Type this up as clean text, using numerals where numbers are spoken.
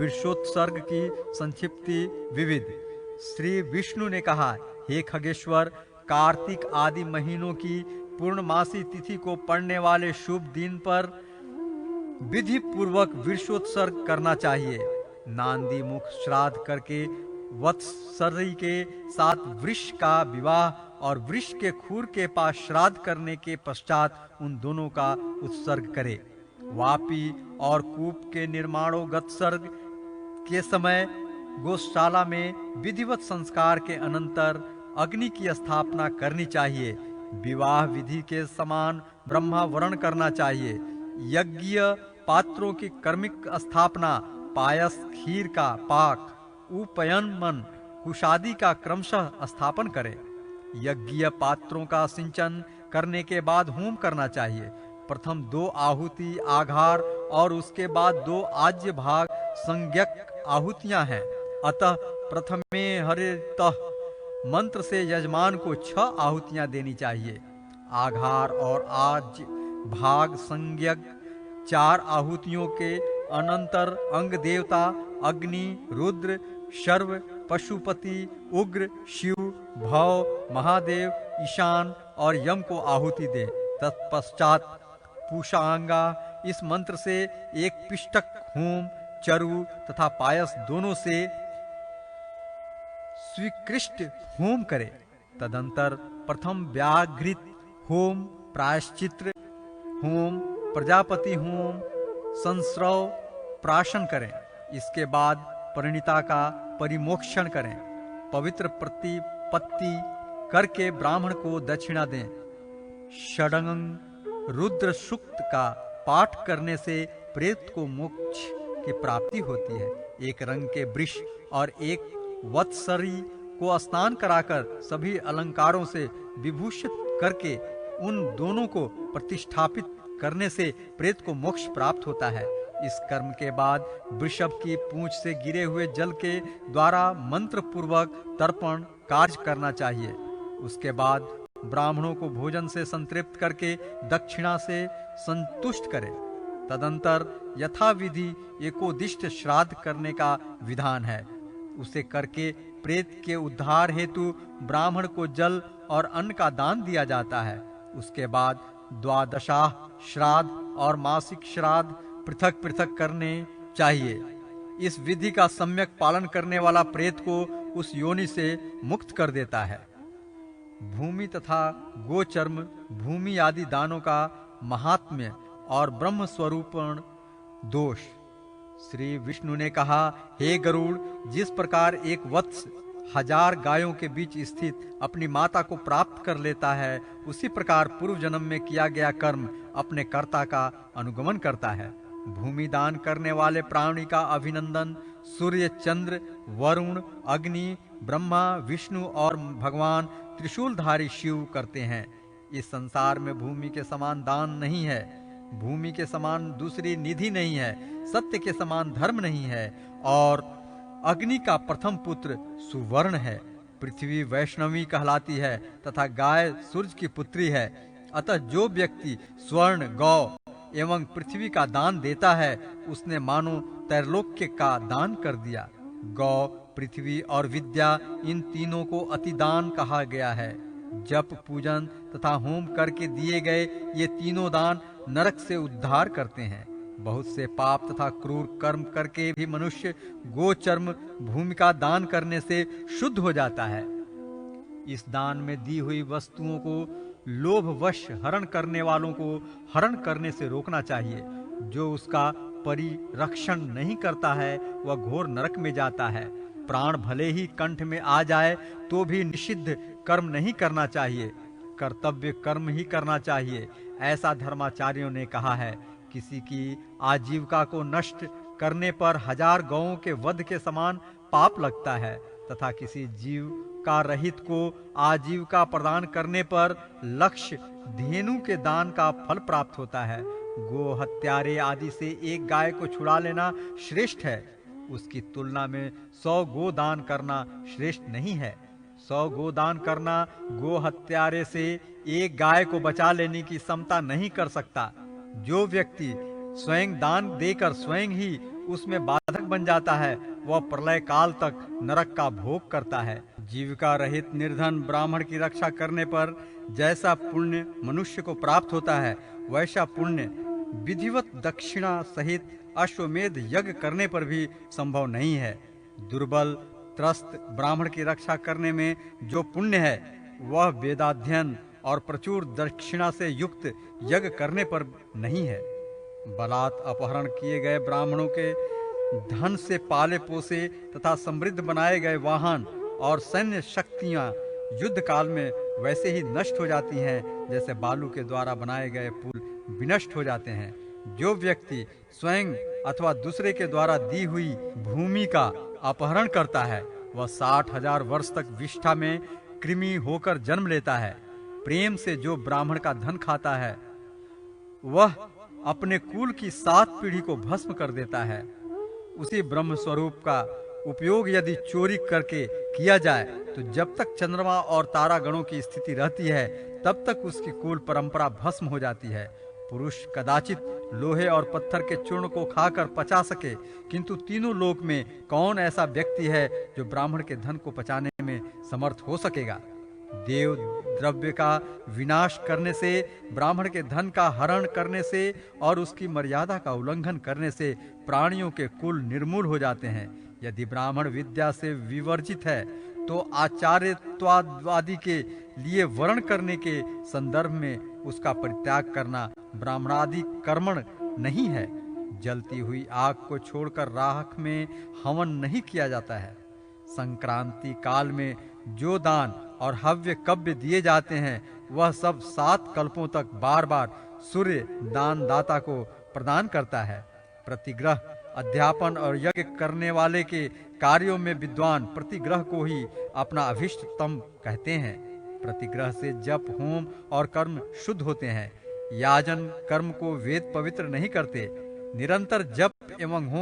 वृषोत्सर्ग की संक्षिप्ति विविध। श्री विष्णु ने कहा, हे खगेश्वर, कार्तिक आदि महीनों की पूर्णमासी तिथि को पड़ने वाले शुभ दिन पर विधि पूर्वक वृषोत्सर्ग करना चाहिए। नांदी मुख श्राद्ध करके वत्सरी के साथ वृष का विवाह और वृष के खूर के पास श्राद्ध करने के पश्चात उन दोनों का उत्सर्ग करे। वापी और कूप के निर्माणोगत्सर्ग के समय गौशाला में विधिवत संस्कार के अनंतर अग्नि की स्थापना करनी चाहिए। विवाह विधि के समान ब्रह्मा वरण करना चाहिए। यज्ञ पात्रों की कर्मिक स्थापना, पायस खीर का पाक, उपयन कुशादि का क्रमशः स्थापन करें। यज्ञ पात्रों का सिंचन करने के बाद होम करना चाहिए। प्रथम 2 आहुति आघार और उसके बाद 2 आज्य भाग संज्ञक आहुतियां हैं। अतः प्रथमे हरितः मंत्र से यजमान को 6 आहुतियां देनी चाहिए। आघार और आज्य भाग संज्ञक 4 आहुतियों के अनंतर अंग देवता अग्नि, रुद्र, शर्व, पशुपति, उग्र, शिव, भव, महादेव, ईशान और यम को आहुति दे। तत्पश्चात पूषांगा इस मंत्र से एक पिष्टक होम, चरु तथा पायस दोनों से स्वीकृष्ट होम करे। तदंतर प्रथम व्याघ्रित होम, प्रायश्चित्र होम, प्रजापति होम, संस्रव प्राशन करें। इसके बाद परिणीता का परिमोक्षण करें। पवित्र प्रतिपत्ति करके ब्राह्मण को दक्षिणा दें। षडंग रुद्र सूक्त का पाठ करने से प्रेत को मोक्ष की प्राप्ति होती है। एक रंग के वृष और एक वत्सरी को स्नान कराकर सभी अलंकारों से विभूषित करके उन दोनों को प्रतिष्ठापित करने से प्रेत को मोक्ष प्राप्त होता है। इस कर्म के बाद वृषभ की पूंछ से गिरे हुए जल के द्वारा मंत्र पूर्वक तर्पण कार्य करना चाहिए। उसके बाद ब्राह्मणों को भोजन से संतृप्त करके दक्षिणा से संतुष्ट करें। तदंतर यथाविधि एकोदिष्ट श्राद्ध करने का विधान है। उसे करके प्रेत के उद्धार हेतु ब्राह्मण को जल और अन्न का दान दिया जाता है। उसके बाद द्वादशाह श्राद्ध और मासिक श्राद्ध पृथक पृथक करने चाहिए। इस विधि का सम्यक पालन करने वाला प्रेत को उस योनि से मुक्त कर देता है। भूमि तथा गोचर्म भूमि आदि दानों का महात्म्य और ब्रह्म स्वरूपण दोष। श्री विष्णु ने कहा, हे गरुड़, जिस प्रकार एक वत्स 1000 गायों के बीच स्थित अपनी माता को प्राप्त कर लेता है, उसी प्रकार पूर्व जन्म में किया गया कर्म अपने कर्ता का अनुगमन करता है। भूमि दान करने वाले प्राणी का अभिनंदन सूर्य, चंद्र, वरुण, अग्नि, ब्रह्मा, विष्णु और भगवान त्रिशूलधारी शिव करते हैं। इस संसार में भूमि के समान दान नहीं है, भूमि के समान दूसरी निधि नहीं है, सत्य के समान धर्म नहीं है और अग्नि का प्रथम पुत्र सुवर्ण है। पृथ्वी वैष्णवी कहलाती है तथा गाय सूर्य की पुत्री है। अतः जो व्यक्ति स्वर्ण, गौ एवं पृथ्वी का दान देता है, उसने मानो त्रैलोक्य का दान कर दिया। गौ, पृथ्वी और विद्या, इन तीनों को अतिदान कहा गया है। जप, पूजन तथा होम करके दिए गए ये तीनों दान नरक से उद्धार करते हैं। बहुत से पाप तथा क्रूर कर्म करके भी मनुष्य गोचर्म भूमि का दान करने से शुद्ध हो जाता है। इस दान में दी हुई वस्तुओं को लोभवश हरण करने वालों को हरण करने से रोकना चाहिए। जो उसका परिरक्षण नहीं करता है वह घोर नरक में जाता है। प्राण भले ही कंठ में आ जाए तो भी निषिद्ध कर्म नहीं करना चाहिए, कर्तव्य कर्म ही करना चाहिए। ऐसा धर्माचार्यों ने कहा है। किसी की आजीविका को नष्ट करने पर 1000 गौओं के वध के समान पाप लगता है तथा किसी जीव का रहित को आजीविका प्रदान करने पर लक्ष्य धेनु के दान का फल प्राप्त होता है। गो हत्यारे आदि से एक गाय को छुड़ा लेना श्रेष्ठ है। उसकी तुलना में 100 गो दान करना श्रेष्ठ नहीं है। 100 गो दान करना गो हत्यारे से एक गाय को बचा लेने की क्षमता नहीं कर सकता। जो व्यक्ति स्वयं दान देकर स्वयं ही उसमें बाधक बन जाता है, वह प्रलय काल तक नरक का भोग करता है। जीविका रहित निर्धन ब्राह्मण की रक्षा करने पर जैसा पुण्य मनुष्य को प्राप्त होता है, वैसा पुण्य विधिवत दक्षिणा सहित अश्वमेध यज्ञ करने पर भी संभव नहीं है। दुर्बल त्रस्त ब्राह्मण की रक्षा करने में जो पुण्य है, वह वेदाध्ययन और प्रचुर दक्षिणा से युक्त यज्ञ करने पर नहीं है। बलात् अपहरण किए गए ब्राह्मणों के धन से पाले पोसे तथा समृद्ध बनाए गए वाहन और सैन्य शक्तियां युद्ध काल में वैसे ही नष्ट हो जाती हैं जैसे बालू के द्वारा बनाए गए पुल विनष्ट हो जाते हैं। जो व्यक्ति स्वयं अथवा दूसरे के द्वारा दी हुई भूमि का अपहरण करता है, वह 60,000 वर्ष तक विष्ठा में कृमि होकर जन्म लेता है। प्रेम से जो ब्राह्मण का धन खाता है, वह अपने कुल की 7 पीढ़ी को भस्म कर देता है। उसी ब्रह्म स्वरूप का उपयोग यदि चोरी करके किया जाए तो जब तक चंद्रमा और तारा गणों की स्थिति रहती है, तब तक उसकी कुल परंपरा भस्म हो जाती है। पुरुष कदाचित लोहे और पत्थर के चूर्ण को खाकर पचा सके, किंतु तीनों लोक में कौन ऐसा व्यक्ति है जो ब्राह्मण के धन को पचाने में समर्थ हो सकेगा। देव द्रव्य का विनाश करने से, ब्राह्मण के धन का हरण करने से और उसकी मर्यादा का उल्लंघन करने से प्राणियों के कुल निर्मूल हो जाते हैं। यदि ब्राह्मण विद्या से विवर्जित है तो आचार्यत्वादि के लिए वर्ण करने के संदर्भ में उसका परित्याग करना ब्राह्मणादि कर्मण नहीं है। जलती हुई आग को छोड़कर राख में हवन नहीं किया जाता है। संक्रांति काल में जो दान और हव्य कव्य दिए जाते हैं, वह सब 7 कल्पों तक बार बार सूर्य दान दाता को प्रदान करता है। प्रतिग्रह अध्यापन और यज्ञ करने वाले के कार्यों में विद्वान प्रतिग्रह को ही अपना अभिष्टतम कहते हैं। प्रतिग्रह से जप होम और कर्म शुद्ध होते हैं। याजन कर्म को वेद पवित्र नहीं करते। निरंतर जप एवं होम